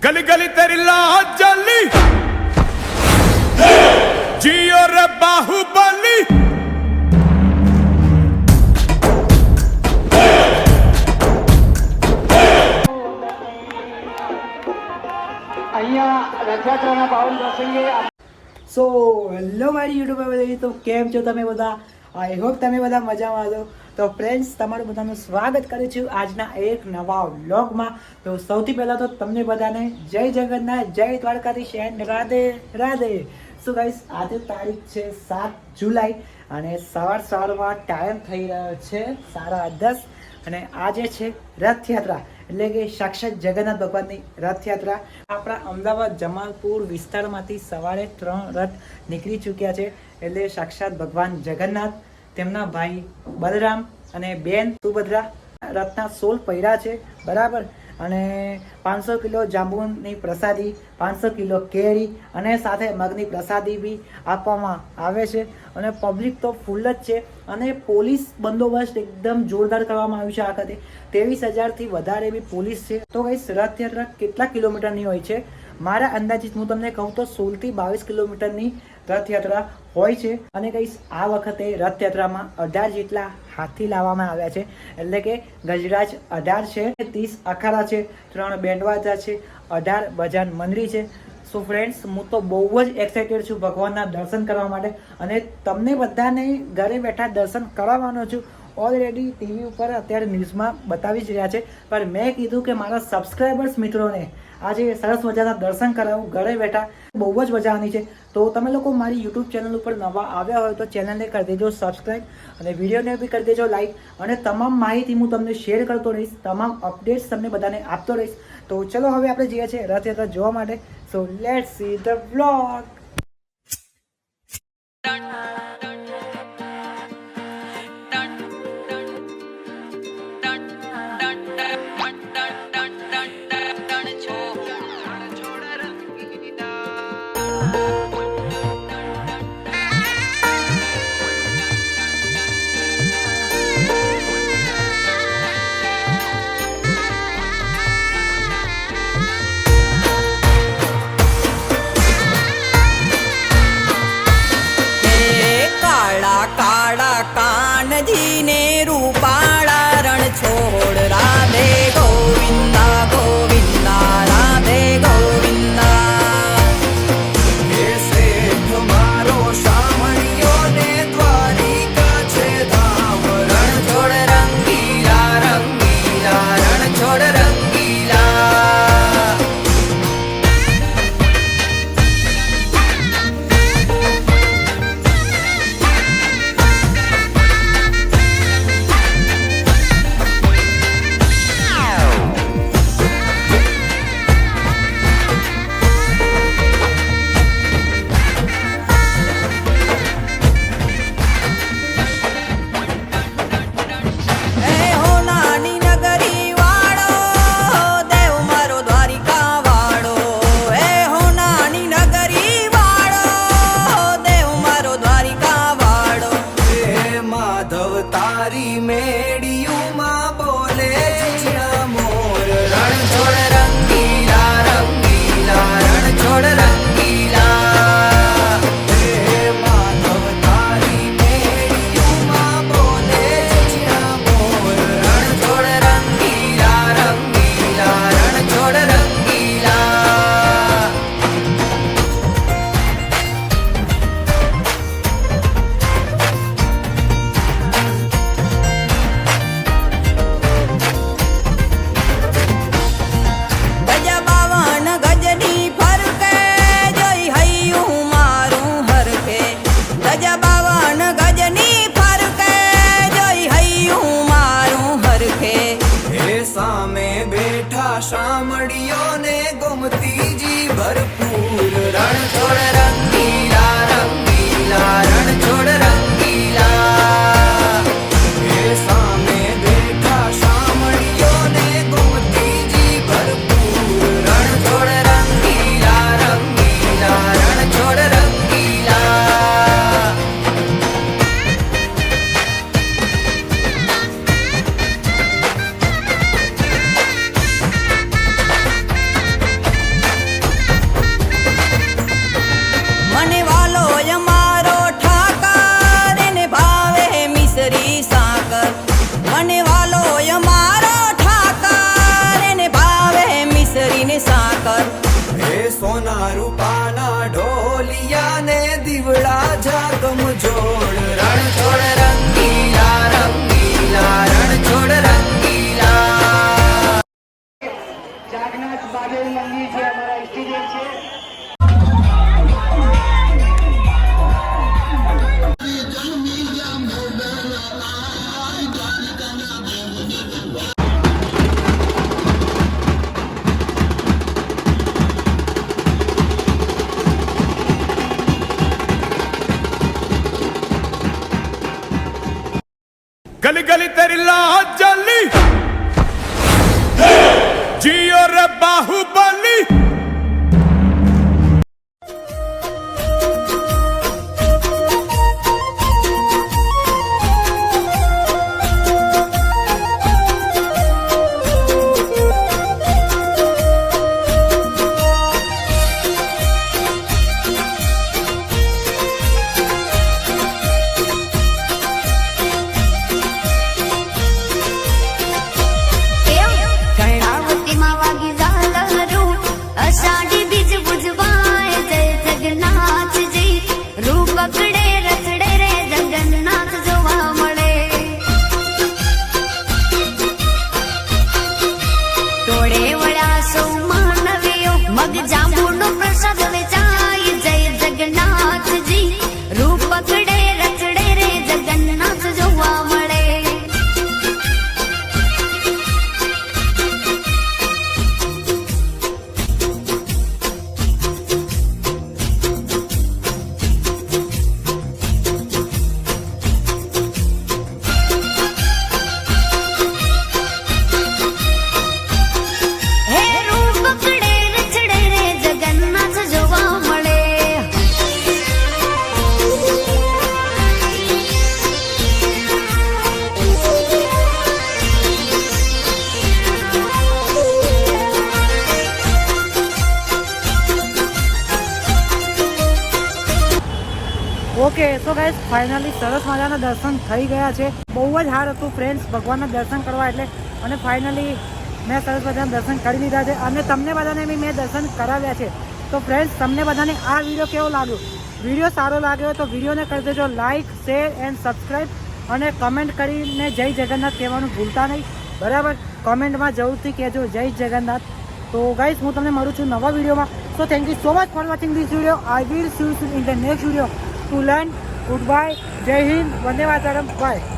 गली गली तेरी लाज जली जियो रे बाहुबली। રથયાત્રાના પાવન પ્રસંગે સો હેલો મારી યુટ્યુબ ફેમિલી, તો કેમ છો તમે બધા? આઈ હોપ તમે બધા મજામાં છો. તો ફ્રેન્ડ્સ, તમારું બધાનું સ્વાગત કરું છું આજના એક નવા વ્લોગમાં. તો સૌથી પહેલાં તો તમને બધાને જય જગન્નાથ, જય Dwarkadhish and Radhe Radhe. So guys, આજે તારીખ છે 7 જુલાઈ અને સવારમાં ટાઈમ થઈ રહ્યો છે 10:30 અને આજે છે રથયાત્રા, એટલે કે સાક્ષાત જગન્નાથ ભગવાનની રથયાત્રા. આપણા અમદાવાદ જમાલપુર વિસ્તારમાંથી સવારે 3 રથ નીકળી ચૂક્યા છે. એટલે સાક્ષાત ભગવાન જગન્નાથ, તેમના ભાઈ બલરામ અને બેન સુભદ્રા રથના 16 પૈડા છે, બરાબર. અને 500 કિલો જાંબુની પ્રસાદી, 500 કિલો કેરી અને સાથે મગની પ્રસાદી બી આપવામાં આવે છે. અને પબ્લિક તો ફૂલ જ છે અને પોલીસ બંદોબસ્ત એકદમ જોરદાર કરવામાં આવ્યું છે. આ વખતે 23,000થી વધારે બી પોલીસ છે. તો કઈ રથયાત્રા કેટલા કિલોમીટરની હોય છે? મારા અંદાજિત હું તમને કહું તો 16થી 22 કિલોમીટરની રથયાત્રા હોય છે. અને કહીશ, આ વખતે રથયાત્રામાં 18 જેટલા હાથી લાવવામાં આવ્યા છે. એટલે કે ગજરાજ 18 છે, 30 અખાડા છે, 3 બેન્ડવાજા છે, 18 ભજન મંડળી છે. સો ફ્રેન્ડ્સ, હું તો બહુ જ એક્સાઇટેડ છું ભગવાનના દર્શન કરવા માટે અને તમને બધાને ઘરે બેઠા દર્શન કરાવવાનો છું. ઓલરેડી ટીવી ઉપર અત્યારે ન્યૂઝમાં બતાવી જ રહ્યા છે, પણ મેં કીધું કે મારા સબસ્ક્રાઈબર્સ મિત્રોને આજે સરસ મજાના દર્શન કરાવું ઘરે બેઠા. બહુ જ મજા આવવાની છે. તો તમે લોકો મારી યુટ્યુબ ચેનલ ઉપર નવા આવ્યા હોય તો ચેનલને કરી દેજો સબસ્ક્રાઈબ અને વિડીયોને બી કરી દેજો લાઈક. અને તમામ માહિતી હું તમને શેર કરતો રહીશ, તમામ અપડેટ્સ તમને બધાને આપતો રહીશ. તો ચલો હવે આપણે જઈએ છીએ રથયાત્રા જોવા માટે. So let's see the vlog. રૂપાના ઢોલિયા ને દીવડા જાગમ જોડ રણ છોડ રંગીલા રંગીલા રણ છોડ રંગીલા. જાગનાથ મહાદેવ મંદિર છે અમારા ઇષ્ટદેવ છે. गली गली तेरी लाज जली जियो रे बाहुबली. ઓકે તો ગાઈસ ફાઇનલી સરસ મજાના દર્શન થઈ ગયા છે. બહુ જ સારું હતું ફ્રેન્ડ્સ ભગવાનના દર્શન કરવા એટલે. અને ફાઇનલી મેં સરસ મજાના દર્શન કરી લીધા છે અને તમને બધાને બી મેં દર્શન કરાવ્યા છે. તો ફ્રેન્ડ્સ તમને બધાને આ વિડીયો કેવો લાગ્યો? વિડીયો સારો લાગ્યો તો વિડીયોને કરી દેજો લાઇક, શેર એન્ડ સબસ્ક્રાઈબ અને કમેન્ટ કરીને જય જગન્નાથ કહેવાનું ભૂલતા નહીં. બરાબર, કોમેન્ટમાં જરૂરથી કહેજો જય જગન્નાથ. તો ગાઈસ હું તમને મળું છું નવા વિડીયોમાં. So thank you so much for watching this video. I will see you in the next video. To learn, goodbye, Jai Hind, Vande Mataram, bye.